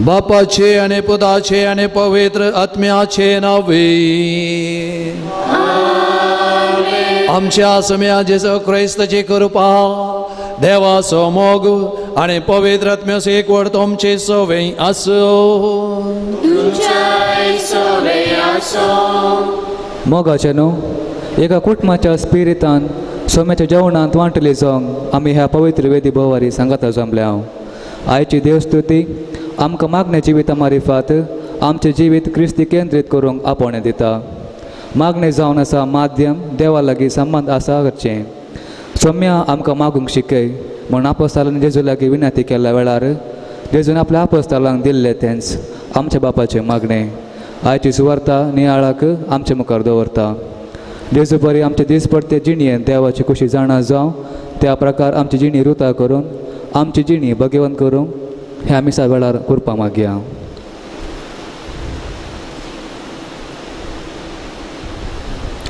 बापाचे आणि पुताचे आणि पवित्र आत्म्याचे नावे. आमच्या सम्या जेसू ख्रिस्ताची कृपा, देवाचो मोग आणि पवित्र आत्म्याचे एकवट तुमचे सवय असो. मोगाचे न्हू एका कुटुंबाच्या स्पिरितान सोम्याच्या जेवणांत वांटले जावंक आमी ह्या पवित्र वेदी भोवारी सांगाता जमल्या. आयची देवस्तुती आमकां मागण्या जिविता मारिफात आमचें जिवीत क्रिस्ती केंद्रीत करूंक आपोवणें दिता. मागणें जावन आसा माध्यम देवा लागीं संबंद आसा करचें. सोम्या आमकां मागूंक शिकय म्हूण आपोस्तालान जेजू लागीं विनंती केल्या वेळार जेजून आपल्या आपोस्तालांक दिल्लें तेंच आमच्या बापाचें मागणें आयची सुवार्ता नियाळाक आमचे मुखार दवरता. जेजू बरी आमचे दिसपडते जिणयेंत देवाची खुशी जाणा जावं त्या प्रकार आमची जिणी रुतां करून आमची जिणी भगवंत करूंक हे आमी वेळार करपा मागया.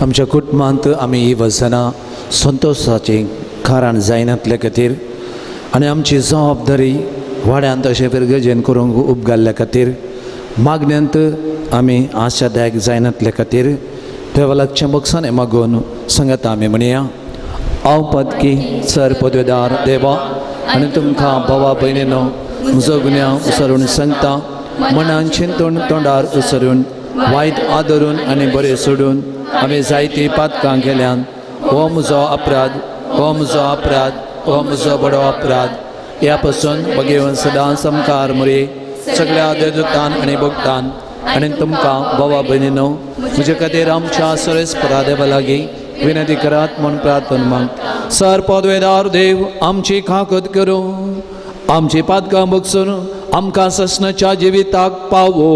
आमच्या कुटुंबांत आमी ही वचनां संतोशाचें कारण जायनातले खातीर आनी आमची जबाबदारी वाड्यांत अशें गरजेन करूंक उपगाल्ल्या खातीर मागण्यांत आमी आशादायक जायनातले खातीर देवालाच्या बक्षांनी मागून सांगता आमी म्हणया. हांव पदकी सर पदवेदार देवा आनी तुमकां भावा भयणीनो म्हजो गुन्यांव उसरून सांगता. मनान चिंतून तोंडार उसरून वायट आदरून आनी बरें सोडून आमी जायतीं पातकां केल्यान हो म्हजो अपराध, हो म्हजो अपराध, हो म्हजो बडो अपराध. ह्या पासून भगवंत सदांच आमकां मुरे सगळ्या देवदूतान आनी भक्तान आनी तुमकां भावा भयणीनो म्हजे खातीर आमच्या सर्वेस्परा देवा लागीं विनंती करात म्हूण प्रार्थना माग. सर पदवेदार देव आमची खाकत करूं आमची पातकां बगसून आमकां ससनाच्या जिविताक पावो.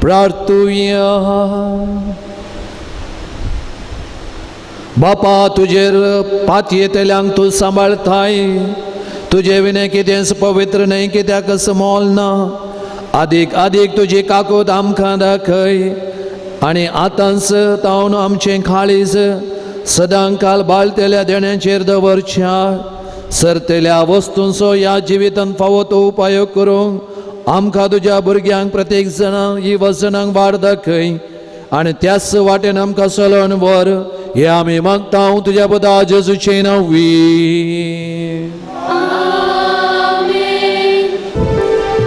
प्रार्थुया. बापा तुजेर पाती येतल्यांक तूं सांबाळताय. तुजे विने कितेंच पवित्र न्हय, कित्याक मोल ना. आदीक आदीक तुजी काकूट आमकां दाखय आनी आतांच तावन आमचें काळीज सदां काल बाळतेल्या देण्याचेर दवरच्या. सरतेल्या वस्तूंचो ह्या जिवितांत फावो तो उपयोग करूंक आमकां तुज्या भुरग्यांक प्रत्येक जाणांक ही वचनांक वाड दाखय आनी त्याच वाटेन आमकां चलोन व्हर. हे आमी मागता तुज्या पुता जेजूचे नांवी.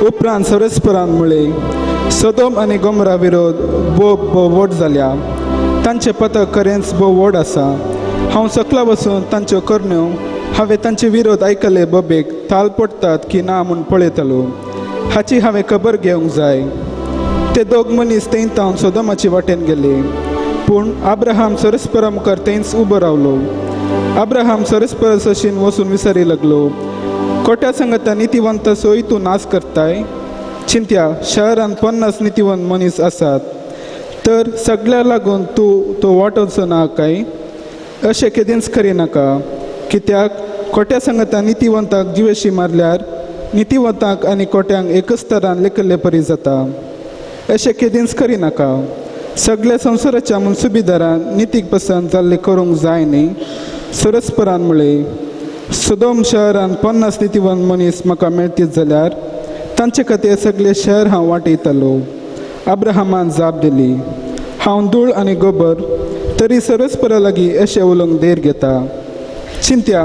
उपरांत सरस्परांमुळे सदोम आनी गोमरा विरोध भोव व्हड जाल्या. तांचे पथक खरेंच भोव व्हड आसा. हांव सकला वचून तांच्यो करण्यो हांवें तांचे विरोध आयकले बबेक ताल पडटात की ना म्हूण पळयतलो. हाची हांवें खबर घेवंक जाय. ते दोग मनीस थंय तावन सदोमाचे वाटेन गेले, पूण आब्राहाम सरस्परा मुखार थंयच उबो रावलो. आब्राहाम सरस्परा सशीन वचून विचारी लागलो, कोट्या सांगता नितीवंत सोय तूं नाश करताय? चिंत्या, शहरान 50 नितीवंत मनीस आसात, तर सगळ्या लागून तूं तो वाटोचो ना काय? अशें केदींच करिनाका. कित्याक कोट्या सांगता नितीवंताक जिवेशी मारल्यार नितीवंताक आनी कोट्यांक एकच तरान लेखले परी जाता. अशें केदींच करिनाका. सगळ्या संवसाराच्या मुनसुबीदारान नितीक पसंत जाल्ले करूंक जाय न्ही. सरस्परान म्हळें, सदोम शहरान 50 नितीवंत मनीस म्हाका मेळटीत जाल्यार तांचे खातीर सगळे शहर हांव वाटयतलो. आब्राहामान जाप दिली, हांव धूळ आनी गोबर तरी सरस्परा लागीं अशें उलोवंक देर घेता. चिंत्या,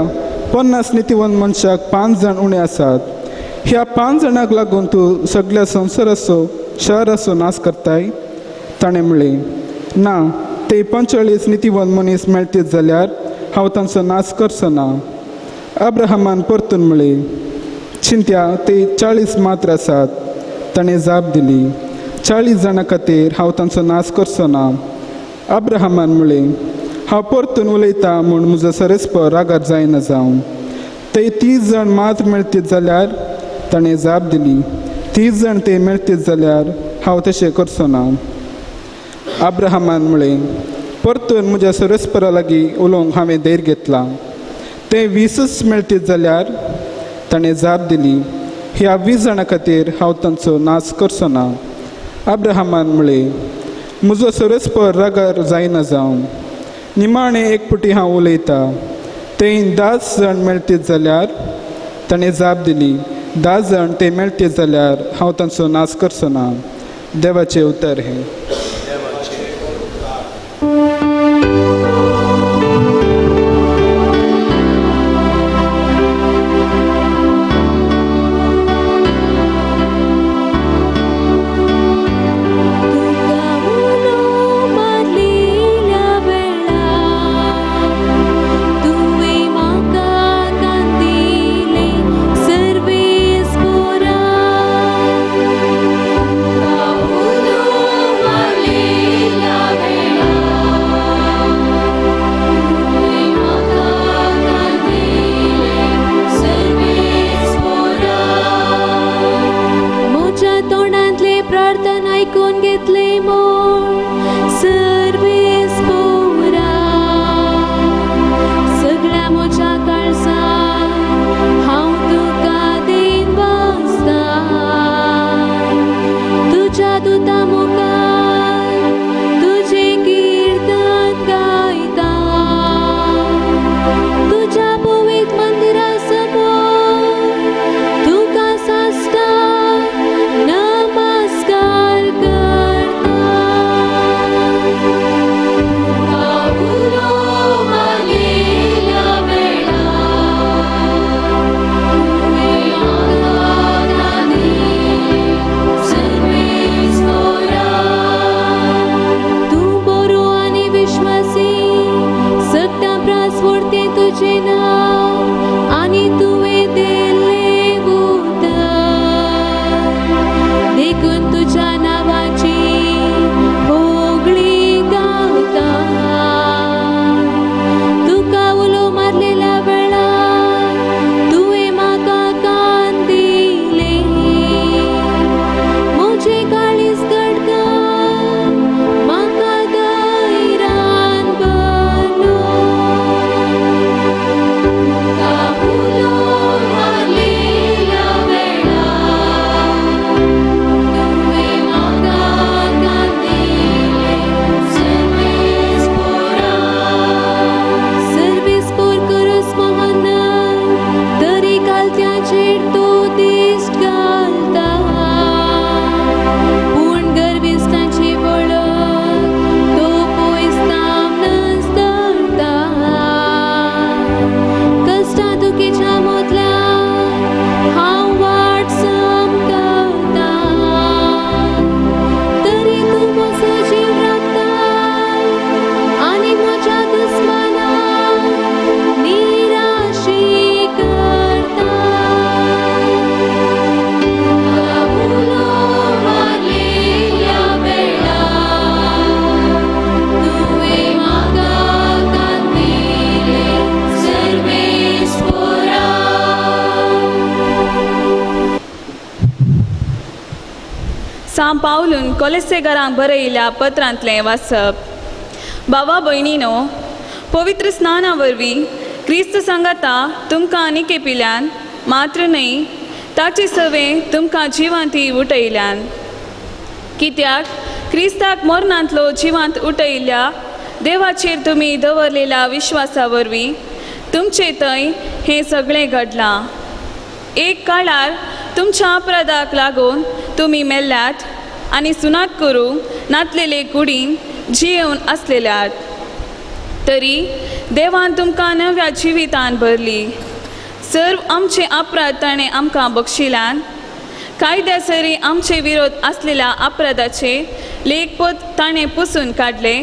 50 नितीवंत मनशाक 5 जाण उणे आसात. ह्या 5 जाणांक लागून तूं सगळ्या संवसाराचो शहराचो नाश करताय? ताणें म्हणलें, ना, ते 45 नितीवंत मनीस मेळटीत जाल्यार हांव तांचो नाश करचो ना. आब्राहामान परतून म्हणलें, चिंत्या, ते 40 मात्र आसात. ताणें जाप दिली, 40 जाणां खातीर हांव तांचो नाश करचो ना. आब्राहामान म्हणलें, हांव परतून उलयतां म्हूण म्हजो सरस्पर रागार जायना जावं. ते 30 जाण मात्र मेळटीत जाल्यार? ताणें जाप दिली, 30 जाण ते मेळटीत जाल्यार हांव तशें करचो ना. आब्राहामान म्हळें, परतून म्हज्या सरस्परा लागीं उलोवंक हांवें देर घेतला. ते 20च मेळटीत जाल्यार? ताणें जाप दिली, ह्या 20 जाणां खातीर हांव तांचो नाश करचो ना. आब्राहामान म्हळें, म्हजो सरस्पर रागार जायना जावं. निमाणें एक पुटी हांव उलयतां. थंय 10 जाण मेळटीत जाल्यार? ताणें जाप दिली, 10 जाण ते मेळटीत जाल्यार हांव तांचो नाश करचो ना. देवाचें उतर हें. Marli सांब पावलून कोलेसेकारांक बरयिल्ल्या पत्रांतलें वाचप. भावा भयणीनो, पवित्र स्नाना वरवीं क्रिस्त सांगाता तुमकां आनीक एपिल्यान मात्र न्हय, ताचे सवे तुमकां जिवांती उठयल्यान. कित्याक क्रिस्ताक मरणांतलो जिवांत उठयल्ल्या देवाचेर तुमी दवरलेल्या विश्वासा वरवीं तुमचे थंय हें सगळें घडलां. एक काळार तुमच्या अपराधाक लागून तुमी मेल्ल्यात आनी सुनाक करूं नातलेले कुडीन जियेवन आसलेल्यात. तरी देवान तुमकां नव्या जिवितान भरली. सर्व आमचे अपराध ताणें आमकां बक्षिल्यान कायद्यासरी आमचे विरोध आसलेल्या अपराधाचे लेखपत ताणें पुसून काडले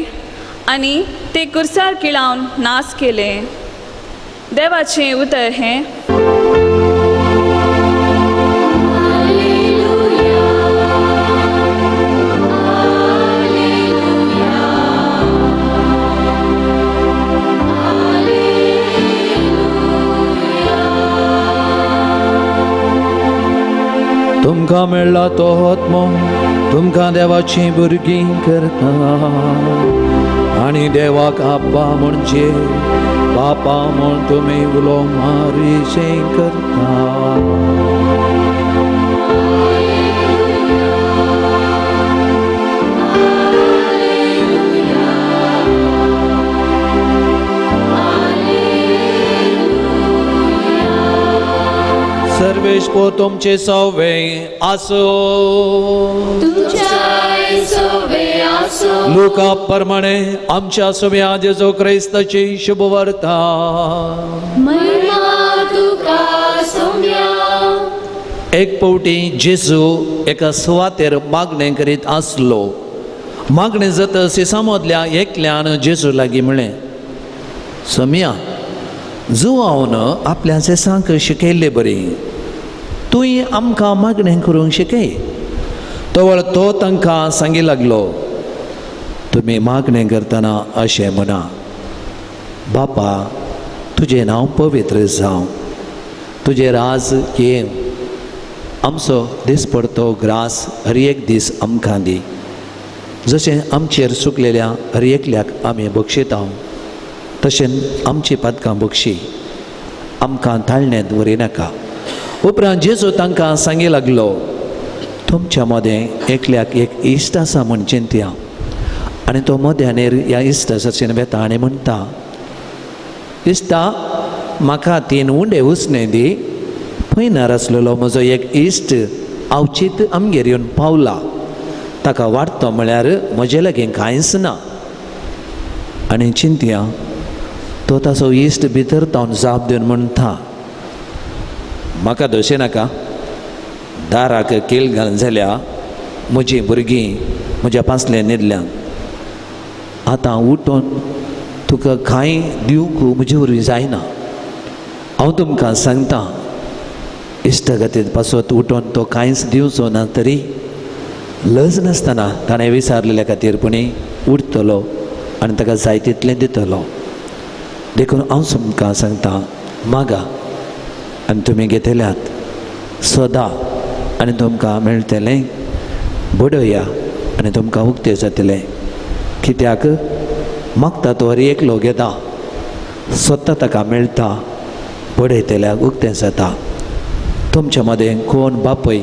आनी ते कुर्सार किळावन नास केले. देवाचें उतर हें. तुमकां मेळ्ळा तो आत्मो तुमकां देवाची भुरगीं करता आनी देवाक आब्बा म्हणजे बापा म्हूण तुमी उलो मारीशें करता. सर्वेश तुमचे सवे आसो. लुका प्रमाणे आमच्या सव्या जेजो क्रिस्ताची शुभ वार्ता. एक पावटी जेजू एका सुवातेर मागणें करीत आसलो. मागणें जाता समोदल्या एकल्यान जेजू लागीं म्हळें, सम्या जुआवन आपल्या सेसांक शिकयल्ले बरी, तुवें आमकां मागणें करूंक शिकय. तवळ तो तांकां सांगी लागलो, तुमी मागणें करतना अशें म्हणा, बापा तुजें नांव पवित्र जावं, तुजें राज येव, आमचो दिसपडतो ग्रास हर एक दीस आमकां दी. जशें आमचेर चुकलेल्या हर एकल्याक आमी बक्षिता तशें आमची पातकां बक्षी, आमकां ताळण्यांत व्हरिनाका. उपरांत जेजू तांकां सांगी लागलो, तुमच्या मदें एकल्याक एक इश्ट आसा म्हूण चिंतया आनी तो मध्यानेर ह्या इश्टा सरचेन बेता आनी म्हणटा, इश्टा म्हाका 3 उंडे उसने दी. पयनार आसलेलो म्हजो एक इश्ट आवचीत आमगेर येवन पावला, ताका वाडतो म्हळ्यार म्हजे लागीं कांयच ना. आनी चिंतया तो ताचो इश्ट भितर तावन जाप दिवन म्हणटा, म्हाका दोशे नाका, दाराक कील घालून जाल्या म्हजीं भुरगीं म्हज्या पासले न्हिदल्यान. आतां उठोन तुका कांय दिवंक म्हजे वरवीं जायना. हांव तुमकां सांगतां, इश्टा खातीर पासत उठोन तो कांयच दिवचो ना, तरी लज नासतना ताणें विचारलेल्या खातीर पुणी उठतलो आनी ताका जाय तितलें दितलो. देखून हांव तुमकां सांगतां, मागा आनी तुमी घेतल्यात, सोदा आनी तुमकां मेळटलें, बडया आनी तुमकां उक्तें जातलें. कित्याक मागता तो हर एकलो घेता, सोदता ताका मेळटा, बडयतल्याक उक्तें जाता. तुमच्या मदें कोण बापय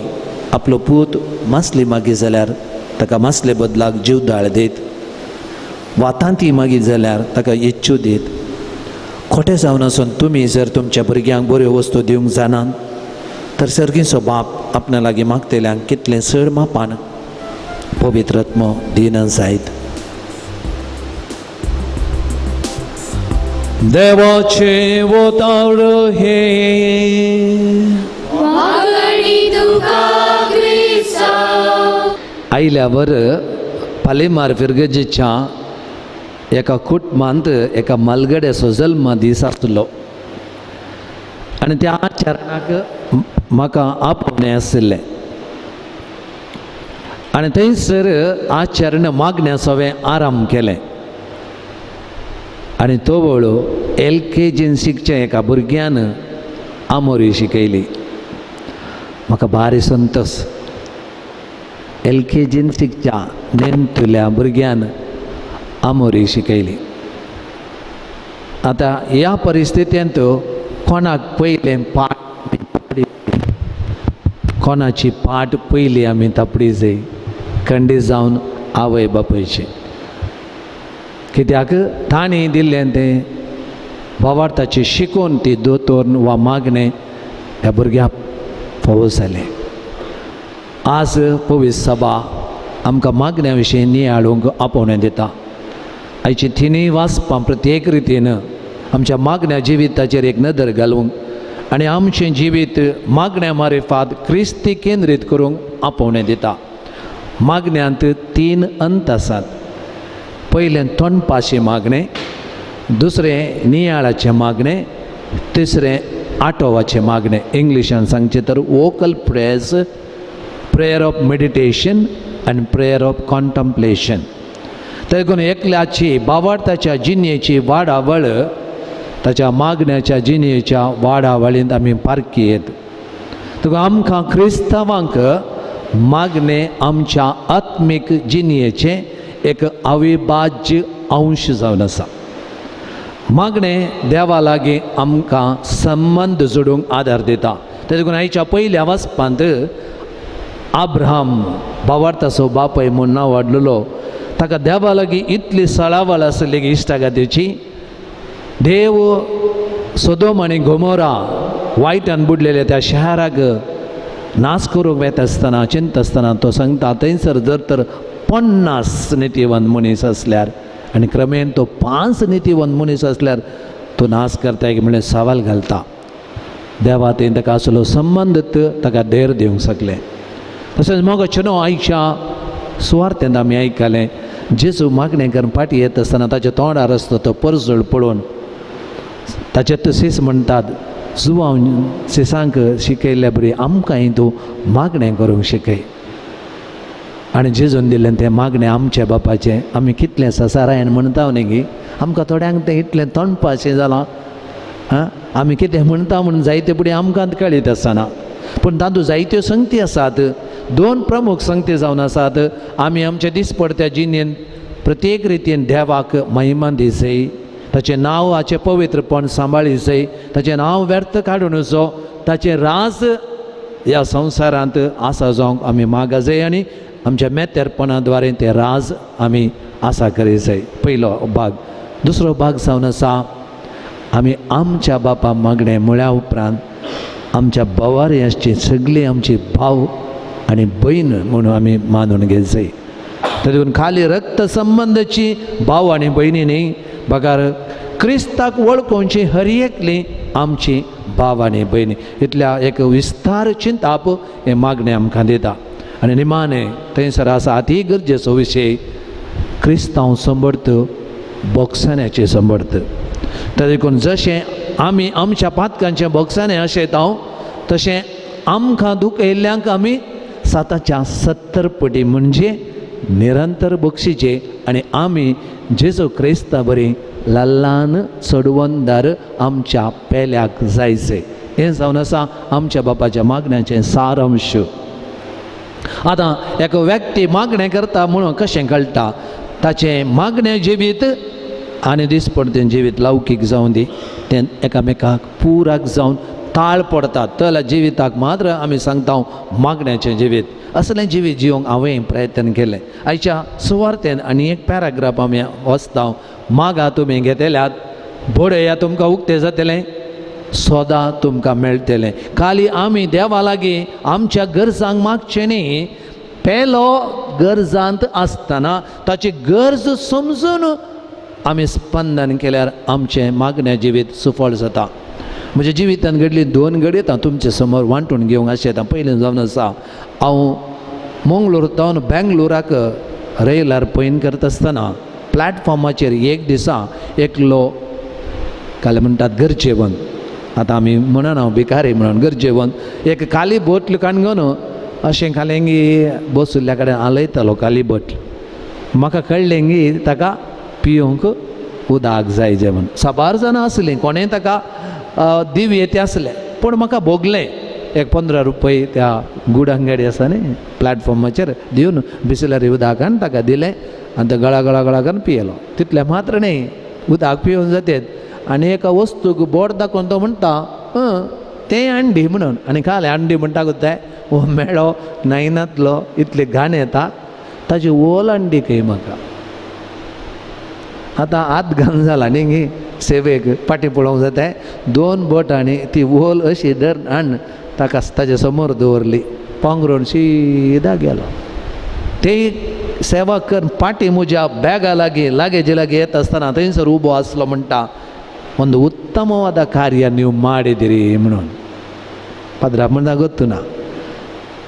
आपलो पूत मासली मागी जाल्यार ताका मासले बदलाक जीवदाळ दीत, वातांती मागी जाल्यार ताका इच्छू दीत. खोटें जावन आसून तुमी जर तुमच्या भुरग्यांक बऱ्यो वस्तू दिवंक जाणात, तर सर्गीचो बाप आपणा लागीं मागतल्यांक कितलें चड मापान पवित्रत्म दिना जायत. देवाचे वोतार हे आयल्या वर पालेमार फिरगजेच्या एका कुटुंबांत एका मालगड्याचो जल्म दीस आसलो आनी त्या चरणाक म्हाका आपोवणें आशिल्लें आनी थंयसर आचरण मागण्या सवें आराम केलें आनी तो वळू LKGन शिकच्या एका भुरग्यान आमोरी शिकयली. म्हाका भारी संतोश. LKGन शिकच्या नेणतल्या भुरग्यान आमोरी शिकयली. आता ह्या परिस्थितींत कोणाक पयले कोणाची पाट पयली आमी तापडी जाय खंडी जावन आवय बापायचे. कित्याक ताणी दिल्लें तें वावरताचे शिकून ती दोतोर वा मागणें ह्या भुरग्याक फावो जालें. आज पवित्र सभा आमकां मागण्या विशीं नियाळूंक आपोवणें दिता. आयची तिनूय वाचपां प्रत्येक रितीन आमच्या मागण्या जिविताचेर एक नदर घालूंक आनी आमचें जिवीत मागण्या मारिफात क्रिस्ती केंद्रीत करूंक आपोवणें दिता. मागण्यांत 3 अंत आसात. पयलें तोंडपाशें मागणें, दुसरें नियाळाचें मागणें, तिसरें आटोवाचें मागणें. इंग्लिशान सांगचें तर vocal prayers, prayer of meditation आनी प्रेयर ऑफ कॉन्टम्प्लेशन. देखून एकल्याची बावार्थाच्या जिणेची वाडावळ ताच्या मागण्याच्या जिणेच्या वाडावळींत आमी पारखी येत. तुका आमकां क्रिस्तांवांक मागणें आमच्या आत्मीक जिणेचें एक अविभाज्य अंश जावन आसा. मागणें देवा लागीं आमकां संबंद जोडूंक आदार दिता. देखून आयच्या पयल्या वाचपांत अब्राहम बावार्थाचो बापाय म्हूण नांव वाडलेलो, ताका देवा लागीं इतली सळावळ आसली इश्टागतीची. देव सोदोम आनी गोमोरा वायटान बुडलेल्या त्या शहराक नाश करूंक वेता आसतना चिंत आसतना तो सांगता थंयसर जर तर 50 नितीवंत मनीस असल्यार आनी क्रमेन तो 5 नितीवंत मनीस असल्यार तो नाश करता एक म्हणल्यार सवाल घालता. देवा थंय ताका आसलो संबंद ताका धैर्य दिवंक शकलें. तशेंच मोगाचें न्हू आयच्या सुवार्थेंत आमी आयकलें जेजू मागणें करून फाटी येता आसतना ताच्या तोंडार आसता तो परजळ पळोवन ताचे तशीच म्हणटात जुवांव सिसांक शिकयल्या बरी आमकांय तूं मागणें करूंक शिकय. आनी जेजून दिल्लें तें मागणें आमच्या बापाचें आमी कितलें ससारायन म्हणटा न्ही गी. आमकां थोड्यांक तें इतलें तोंडपाचें जालां. आमी कितें म्हणटा म्हणून जायते फुडें आमकांच कळीत आसना. पूण तातूंत जायत्यो संगती आसात. 2 प्रमुख संगती जावन आसात. आमी आमच्या दिसपडत्या जिणेंत प्रत्येक रितीन देवाक महिमा दिसय, ताचें नांवाचें पवित्रपण सांबाळीसय, ताचें नांव व्यर्थ काडून नजो, ताचें राज ह्या संवसारांत आसा जावंक आमी मागा जाय आनी आमच्या मेतेरपणा द्वारे तें राज आमी आसा करी जाय. पयलो भाग. दुसरो भाग जावन आसा आमी आमच्या बापा मागणें म्हळ्या उपरांत आमच्या बवाऱ्याची सगळीं आमची भाव आनी भयण म्हणून आमी मानून घेत जाय. तातूंत खाली रक्त संबंदाची भाव आनी भयणी न्ही, बगार क्रिस्ताक वळखोवची हर एकली आमची भाव आनी भयणी. इतल्या एक विस्तार चिंताप हें मागणें आमकां दिता. आनी निमाणें थंयसर आसा अती गरजेचो विशय क्रिस्तांव समर्थ बोगसाण्याचें समर्थ. देखून जशें आमी आमच्या पातकांचें बोगसाणें आशयता तशें आमकां दूख येयल्ल्यांक आमी 70 पटी म्हणजे निरंतर बक्षिचे आनी आमी जेजू क्रिस्ता बरी ल्हान चडवंदार आमच्या पेल्याक जायचे. हें जावन आसा आमच्या बापाच्या मागण्याचें सारांश. आतां एक व्यक्ती मागणें करता म्हणून कशें कळटा? ताचें मागणें जिवीत आनी दिसपडतें जिवीत लौकीक जावं दी तें एकामेकाक पुराक जावन ताळ पडटा. तल्या जिविताक मात्र आमी सांगता मागण्याचें जिवीत. असलें जिवीत जिवंक हांवें प्रयत्न केलें. आयच्या सुवार्थेन आनी एक पॅराग्राफ आमी वाचता. मागा तुमी घेतल्यात, भोडया तुमकां उक्तें जातलें, सोदा तुमकां मेळटलें. खाली आमी देवा लागीं आमच्या गरजांक मागचें न्ही, पेलो गरजांत आसतना ताची गरज समजून आमी स्पंदन केल्यार आमचें मागण्या जिवीत सुफळ जाता. म्हज्या जिवितान घडली 2 घडये हांव तुमचे समोर वांटून घेवंक आशेता. पयलें जावन आसा हांव मंगळूरतावन बेंगलोराक रेलार पयन करता आसतना प्लॅटफॉर्माचेर एक दिसा एकलो काले म्हणटात गरजेवंत. आतां आमी म्हणून हांव भिकारी म्हणून गरजेवंत एक काली बोटल काणून अशें कालेंगी बसुल्ल्या कडेन आलयतालो काली बोटल. म्हाका कळ्ळें की ताका पिवंक उदक जाय जेवण. 7 जाणां आसलीं, कोणें ताका दिवये ते आसले. पूण म्हाका भोगलें एक 15 रुपये त्या गूड अंगडी आसा न्ही प्लॅटफॉर्माचेर दिवन बिसलरी उदकान ताका दिलें आनी तो गळा गळा गळा करून पियेलो. तितलें मात्र न्ही, उदक पिवन जातात आनी एका वस्तूक बोट दाखोवन तो म्हणटा तें अंडी म्हणून. आनी काल अंडी म्हणटा कोत्ताय हो मेळो नायनातलो इतले घाण येता ताजी ओल अंडी खंय म्हाका. आतां आत घालून जाला न्ही सेवेक पाटी पळोवंक जाताय 2 बोटांनी ती ओल अशी धर आण ताका ताजे समोर दवरली, पांगरून सीदा गेलो. ते सेवा कर पाटी म्हज्या बॅगा लागेजी लागीं येता आसतना थंयसर उबो आसलो म्हणटा ಒಂದು ಉತ್ತಮವಾದ ಕಾರ್ಯ ನೀವು ಮಾಡಿದಿರಿ म्हणून. पाद्रा म्हणटा ಗೊತ್ತು ना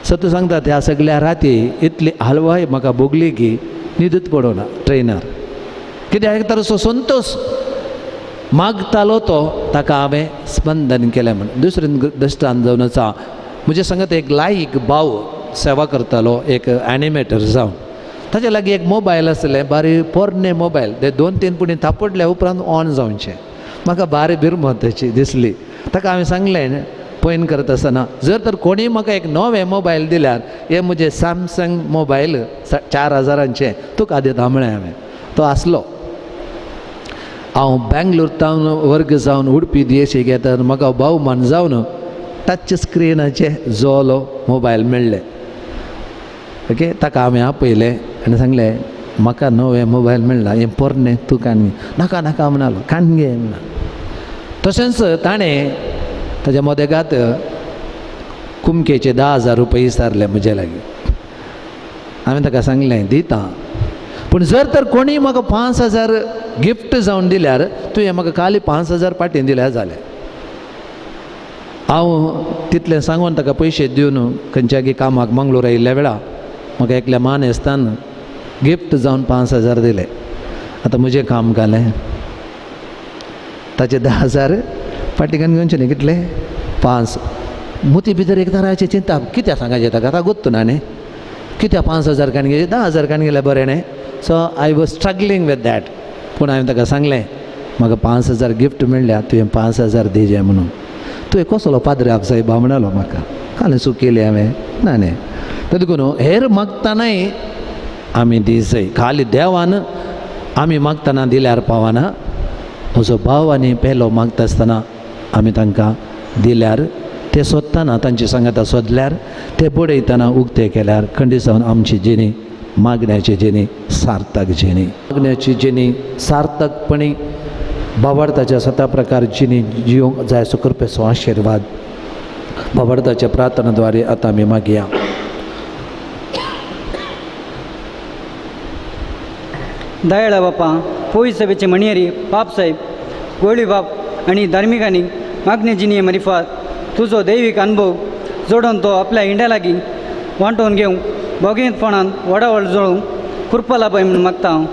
सतू सांगता ह्या सगळ्या राती इतली हलवाय म्हाका भोगली की न्हिदूच पडोना ट्रेनार. कित्याक एक तर संतोष मागतालो तो ताका हांवें स्पंदन केलें म्हणून. दुसरें दृश्टांत जावन आसा म्हजे सांगत एक लायक भाव सेवा करतालो एक एनिमेटर जावन. ताचे लागीं एक मोबायल आसलें बारी पोरणे मोबायल ते 2-3 पुणी थापडल्या उपरांत ऑन जावचें. म्हाका बारी बिरमत तशी दिसली. ताका हांवें सांगलें पयन करत आसतना जर तर कोणी म्हाका एक नवे मोबायल दिल्यार हे म्हजे सॅमसंग मोबायल 4000चे तुका दिता म्हळें हांवें. तो आसलो. हांव बेंगलोर तावन वर्ग जावन उडपी दियेशी घेता म्हाका भोवमान जावन टच स्क्रिनाचे जोलो मोबायल मेळ्ळे. ओके ताका हांवें आपयलें आनी सांगलें म्हाका नवे मोबायल मेळ्ळा हें पोरणे तूं काण नाका नाका म्हणालो काण घे म्हणा. तशेंच ताणें ताच्या मोदेगात कुमकेचे 10,000 रुपये विचारले म्हजे लागीं. हांवें ताका सांगलें दिता पूण जर तर कोणी म्हाका 5,000 गिफ्ट जावन दिल्यार तुवें म्हाका खाली 5,000 पाटीन दिल्यार जालें. हांव तितलें सांगून ताका पयशे दिवन खंयच्याय कामाक मंगळूर आयिल्ल्या वेळा म्हाका एकल्या मानेस्तान गिफ्ट जावन 5,000 दिले. आतां म्हजें काम जालें. ताचे 10,000 पाटिकान घेवचे न्ही कितले 5. मुती भितर एक तराची चिंता कित्याक सांगायचें ताका आतां गोत्तू ना न्ही कित्याक 5,000 काण घे 10,000 काण गेल्यार बरें न्ही. So I was स्ट्रगलींग with that. पूण हांवें ताका सांगलें म्हाका 5,000 गिफ्ट मेळ्ळ्या तुवें 5,000 दिजे म्हणून. तुवें कसलो पाद्रे सायबा म्हणलो म्हाका काल चूक केली हांवें ना न्ही. देखून हेर मागतानाय आमी दिसय खाली देवान आमी मागतना दिल्यार पावना. म्हजो भाव आनी पेलो मागता आसतना आमी तांकां दिल्यार ते सोदतना तांची सांगाता सोदल्यार ते बडयतना उक्ते केल्यार खंडीत आमची जिणी मागण्याची जिणी सार्थक जिणी. मागण्याची जिणी सार्थकपणी भावार्थाच्या 7 प्रकार जिणी जिवंक जाय असो कृपेचो आशिर्वाद भावार्थाच्या प्रार्थनाद्वारे आतां आमी मागया. दयाळा बापा पोई सभेचे मणियरी बाप साहेब गोळी बाप आणि धार्मिकांनी मागणे जिनी मरिफात तुजो दैवीक अनुभव जोडून तो आपल्या इंड्या लागीं वांटोवन घेवंक बोगेंतपणान वडावळ जोळूंक कृपा लाभय म्हणून मागता हांव.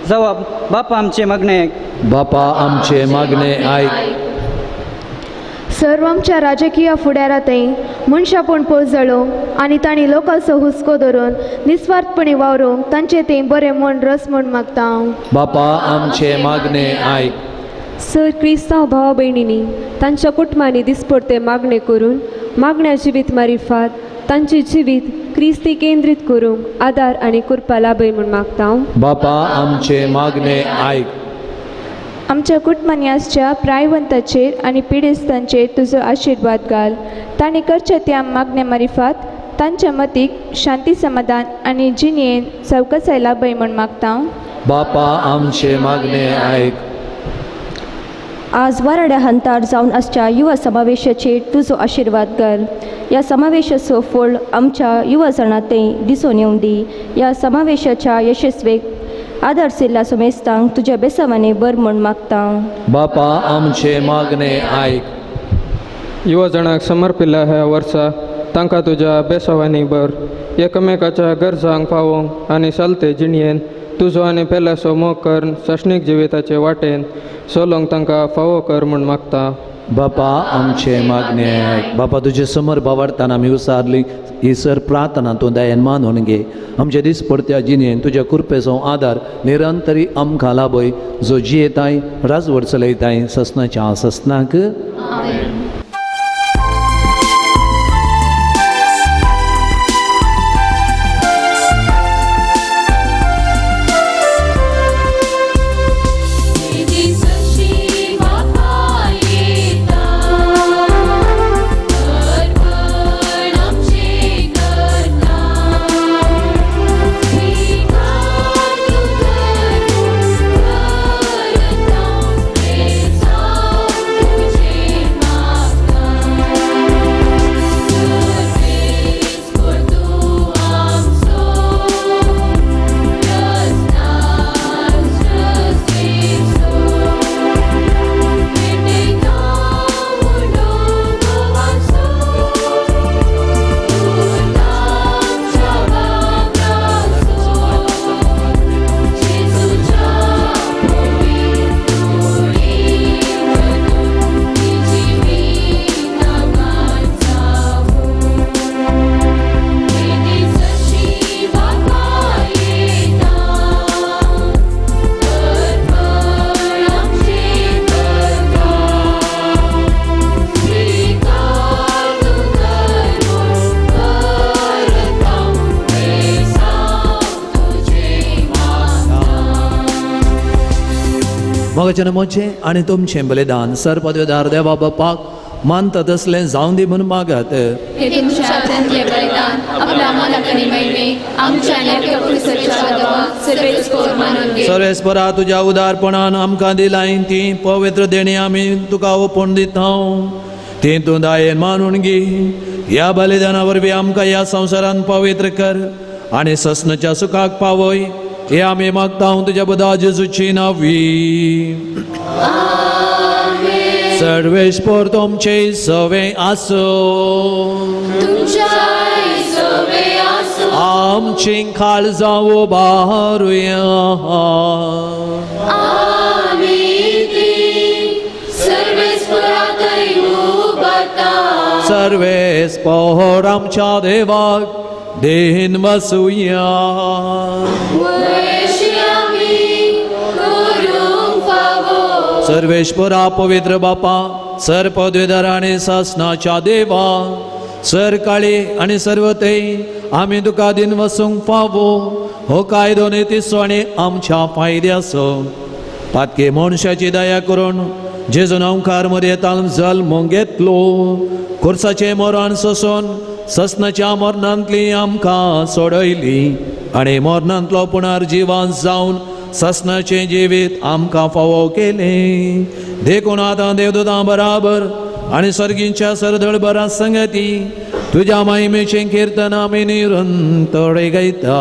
जवाब बापा आमचे मागणे आयक. बापा आमचे मागणे आयक. सर्व आमच्या राजकीय फुडारातय मनशापूण पोसळो आनी तांणी लोकांचो हुस्को धरून निस्वार्थपणे वावरूंक तांचे ते बरें मन रस म्हूण मागता हांव. बापा आमचे मागणे आयक. सर क्रिस्तांव भावा भयणींनी तांच्या कुटुंबांनी दिसपडते मागणे करून मागण्या जिवीत मारिफात तांचे जिवीत क्रिस्ती केंद्रीत करूंक आदार आनी कृपा लाभय म्हूण मागता हांव. बापा आमचे मागणे आयक. आमच्या कुटुंबांच्या प्रायवंताचेर आनी पिडेस्तांचेर तुजो आशिर्वाद घाल. तांणी करचे त्या मागण्या मारिफात तांच्या मतीक शांती समाधान आनी जिणेन चवकसाय लाभय म्हूण मागता हांव. बापा आमचे मागणे आयक. आज वाराड्या हंतार जावन आसच्या युवा समावेशाचेर तुजो आशिर्वाद घाल. ह्या समावेशाचो फळ आमच्या युवा जणांतय दिसून येवंक दी. ह्या समावेशाच्या यशस्वेक आदारशिल्ल्या सुमेस्तांक तुज्या बेसावाने बर म्हूण मागता. बापा आमचे मागणे आयक. युवा जणांक समर्पिल्ल्या ह्या वर्सा तांकां तुज्या बेसावांनी बर एकमेकाच्या गरजांक पावोवंक आनी चलते जिणयेन तुजो आनी पेल्याचो मोग कर सैक्षणीक जिविताचे वाटेन चलोवंक तांकां फावो कर म्हूण मागता. बापा आमचे मागणे आयक. बापा तुजे समोर भावार्थान आमी उसारली ही सर प्रार्थना तूं दयेन मानून घे. आमचे दीस पडत्या जिणेन तुज्या कृपेचो आदार निरंतरी आमकां लाभय जो जियेताय राजवट चलयताय ससनाच्या ससनाक. मोगाचें मोचें आनी तुमचें बलिदान सरपदवेदार देवा बापाक मानता तसलें जावं दी म्हणून मागात. हे तुमच्या हातांतले बलिदान आपल्या मनाक आनी महिमेक आमच्या नेमक्या पुरुषाच्या देवाक सगळेच कोर मानून घे. सर्वेस्परा तुज्या उदारपणान आमकां दिलाय ती पवित्र देणी आमी तुका ओपून दिता. ती तूं दायेन मानून घे. ह्या बलिदाना वरवीं आमकां ह्या संवसारान पवित्र कर आनी ससनाच्या सुखाक पावय. हे आमी मागता तुज्या बुदा जेजूची नांवी. सर्वेस्पर तुमचे सवे आसो. आमची काळजां उबारुया. सर्वेस्पर आमच्या देवाक देन वसुया. सर्वेश्वरा पवित्र बापा सर पदवीधर आणि शासनाच्या देवा सर काळी आणि सर्व ते आम्ही तुका दिन वसूंक फावो. हो कायदो नितीसो आणि आमच्या फायद्याचो. पातके मनशाची दया करून जेजून ओंकार मध्ये जल्म घेतलो. खुर्साचे मरण सोसून ससनाच्या मरणांतली आमकां सोडयली आनी मरणांतलो पुनर्जीवन जावन ससनाचे जिवीत आमकां फावो केले. देखून आतां देवदूतां बराबर आनी सर्गींच्या सरदळ बरा संगती तुज्या महिमेचें कीर्तन आमी निरंतर गायता.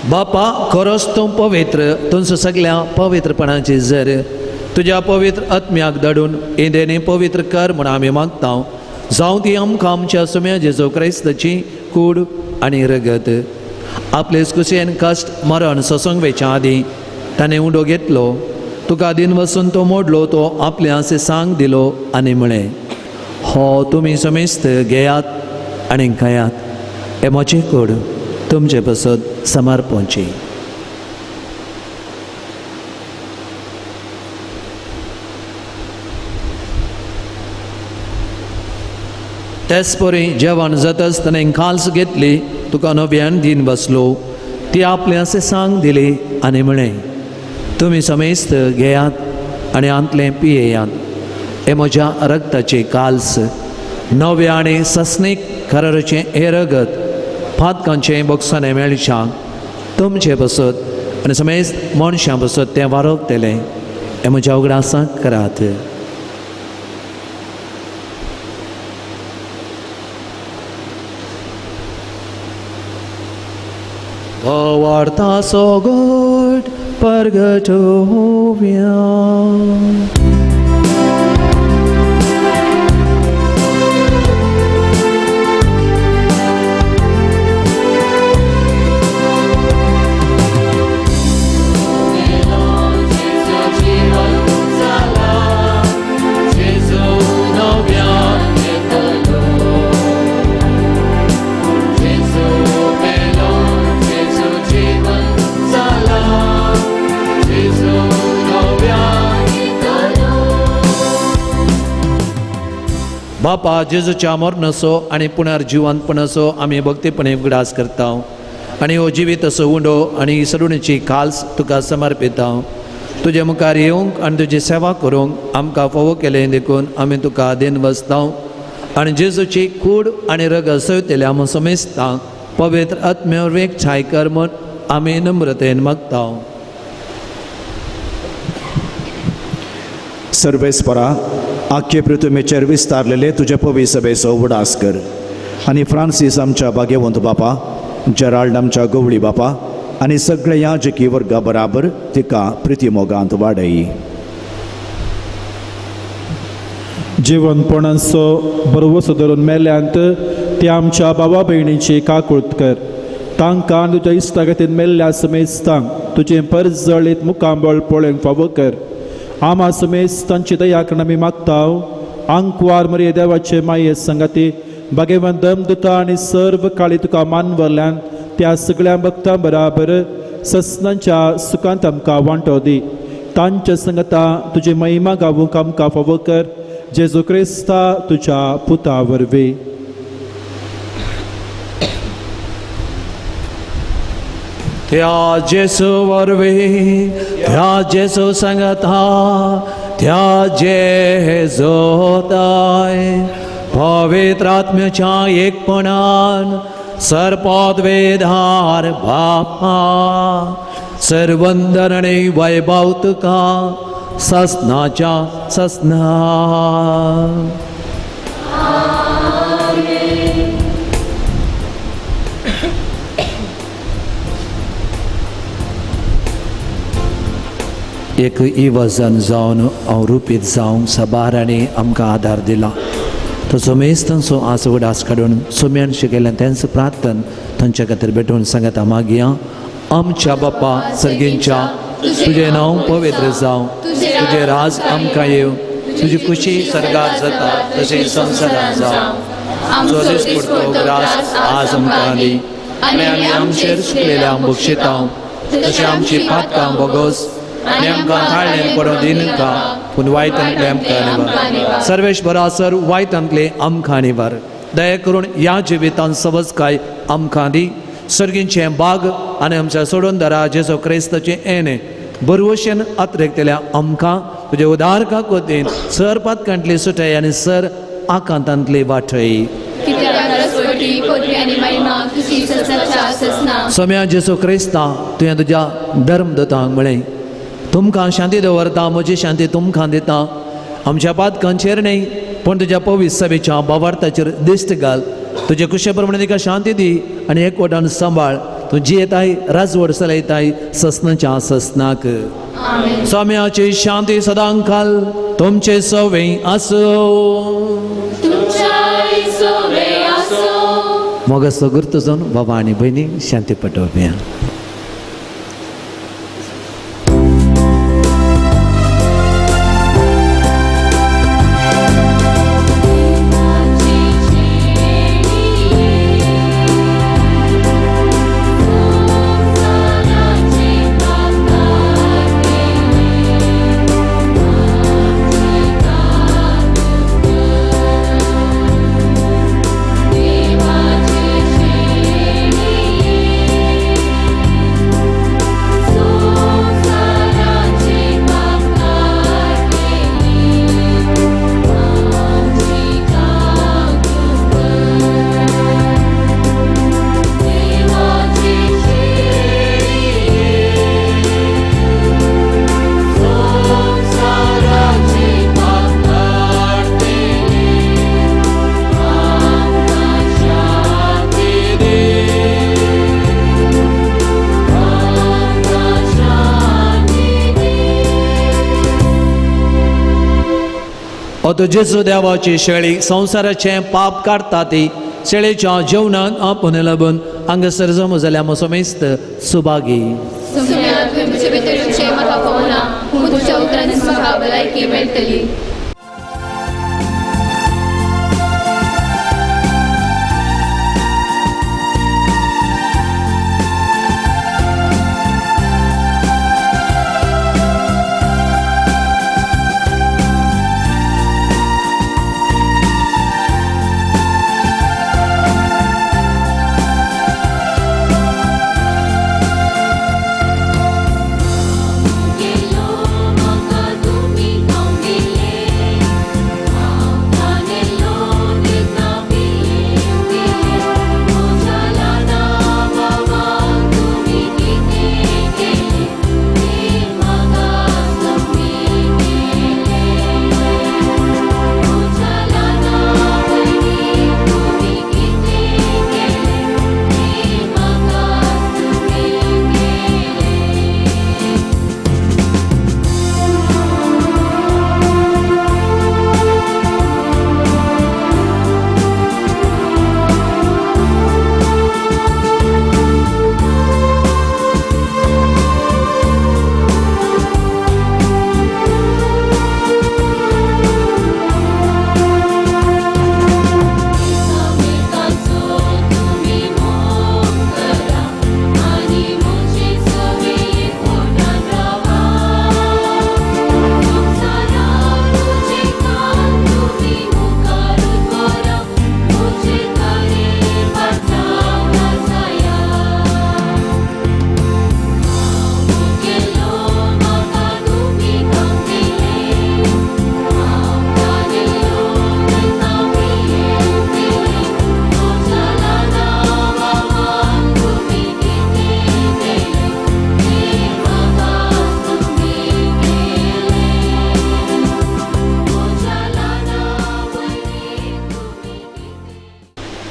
बापा खरोच तूं पवित्र. तुमचो सगळ्या पवित्रपणाची जर तुज्या पवित्र आत्म्याक धाडून इंदेनी पवित्र कर म्हूण आमी मागता. जावं ती आमकां आमच्या सुम्या जेजू क्रिस्ताची कूड आनी रगत आपले कुशेन कश्ट मरण सोसूंक वेच्या आदीं ताणें उडो घेतलो. तुका दिन वचून तो मोडलो. तो आपल्या सांग दिलो आनी म्हळें हो तुमी समेस्त घेयात आनी खायात. हे म्हजें कूड तुमचे पसत समर्पणची. तेच परी जेवण जाताच ताणें खाल्स घेतली. तुका नव्यान दिन बसलो. ती आपल्या सांग दिली आनी म्हळें तुमी समेस्त घेयात आनी आंतलें पियेयात. हे म्हज्या रगताचे काल्स नव्या आनी सस्नीक खरचें हे रगत फातकांचें बक्षाने मेळशांक तुमचे बसत आनी समेस्त मनशां बसत तें वारोगतलें. हे म्हज्या उगडासाक करात. वार्ता सोगोट परगटोव्या. बापा जेजूच्या मरणाचो आनी पुनर्जिवंतपणाचो आमी भक्तीपणे उगडास करता. आनी हो जिवीत असो उंडो आनी सडुणीची खाल्स तुका समर्पित हांव तुजे मुखार येवंक आनी तुजी सेवा करूंक आमकां फोव केलें देखून आमी तुका देन वसता आनी जेजूची कूड आनी रग सयतले आम समेस्ता पवित्र आत्म्यावर वेग छाय कर म्हूण आमी नम्रतेन मागता सर्वेस्परा आख्खे पृथ्वीचेर विस्तारलेले तुजे पवी सभेचो उडास कर आनी फ्रांसीस आमच्या भाग्यवंत बापा जेराल्ड आमच्या गवळी बापा आनी सगळे याजकी वर्गा बराबर तिका प्रितीमोगांत वाडय जिवनपणाचो बरोवसो धरून मेल्यांत त्या आमच्या बाबा भयणीची काकुळट कर तांकां तुज्या इश्टागतीन मेल्ल्या समेस्तांक तुजें परस जळीत मुखांबळ पळोवंक फावो कर आमा समेस तांची दयाकण आमी मागताव आंकवार मरे देवाचे माये संगती भगवंत दमदुता आनी सर्व काळी तुका मानवल्यान त्या सगळ्या भक्तां बराबर ससनांच्या सुखांत आमकां वांटो दी तांच्या संगता तुजी महिमा गावूंक आमकां फावो कर जेजू क्रिस्ता तुज्या पुता वरवीं त्या जेसू वरवीं त्या जेसू संगता त्या जेजोताय पवित्र आत्म्याच्या एकपणान सर्पोद्वेधार बापा सर्वंदर आनी वैभव तुका ससनाच्या ससना एक इवजन जावन हांव रुपीत जावंक सबारांनी आमकां आदार दिला तसो मेस्तांचो आसो उडास काडून सुम्यान शिकयलें तेंच प्रार्थन तांच्या खातीर भेटून सांगता मागया आमच्या बाप्पा सर्गींच्या तुजें नांव पवित्र जावं तुजें राज आमकां येव तुजी खुशी सर्गार जाता तशें संवसारांत जावं जो दिसपडटो ग्रास आज आमकां दी आनी आमी आमचेर सुकलेल्या बक्षिता तशें आमची पातकां बोगोस आनी आमकां थाळ्ळें पडूं दिनाका पूण वायटांतले आमकां निवार सर्वेश्वरा सर वायटांतले आमकां निवार दया करून ह्या जिवितांत सबज काय आमकां दी सर्गींचें बाग आनी आमच्या सोडून दरा जेजो क्रिस्ताचें येणें बरवशेन आत्रेकतेल्या आमकां तुजे उदारका कोतीन सर पातकांतली सुटय आनी सर आकांतांतली वाटय सोम्या जेजो क्रिस्ता तुवें तुज्या धर्मदूतांक म्हळें तुमकां शांती दवरता म्हजी शांती तुमकां दिता आमच्या पातकांचेर न्ही पूण तुज्या पवित्र सभेच्या भावार्थाचेर दिश्ट घाल तुजे कुशे प्रमाणे तिका शांती दी आनी एकवटान सांबाळ तूं जियेताय राजवड चलयताय ससनाच्या ससनाक स्वाम्याची शांती सदां काल तुमचे सवे आसो मोग सगुर्त जावन बाबा आनी भयणी शांती पटोवया ओतो जेजू देवाची शेळी संवसाराचें पाप काडटा ती शेळेच्या जेवणाक आपूण लागून हांगासर जमो जाल्यार म्हजो मेस्त सुभागी मेळटली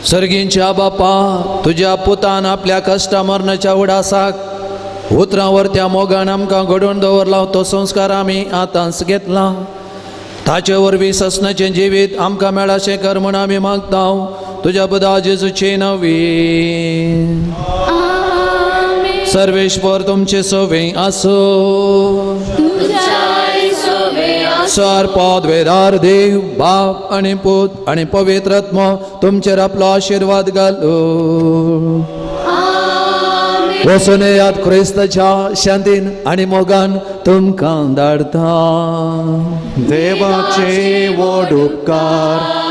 सर्गींच्या बापा तुझ्या पुतान आपल्या कष्टा मरणाच्या उडासाक उतरावर त्या मोगान आमकां घडोवन दवरला तो संस्कार आमी आतांच घेतला. ताचे वरवीं ससनाचें जिवीत आमकां मेळाशें कर म्हूण आमी मागता तुज्या पुता जेजूचे नवी. सर्वेश्वर तुमचे सोबे आसो. सर्पद वेदार देव बाप आणि पूत आणि पवित्र आत्मा तुमचेर आपलो आशीर्वाद घालो. वचून येयात क्रिस्ताच्या शांतीन आणि मोगान तुमकां धाडता. देवाचे व्हड उपकार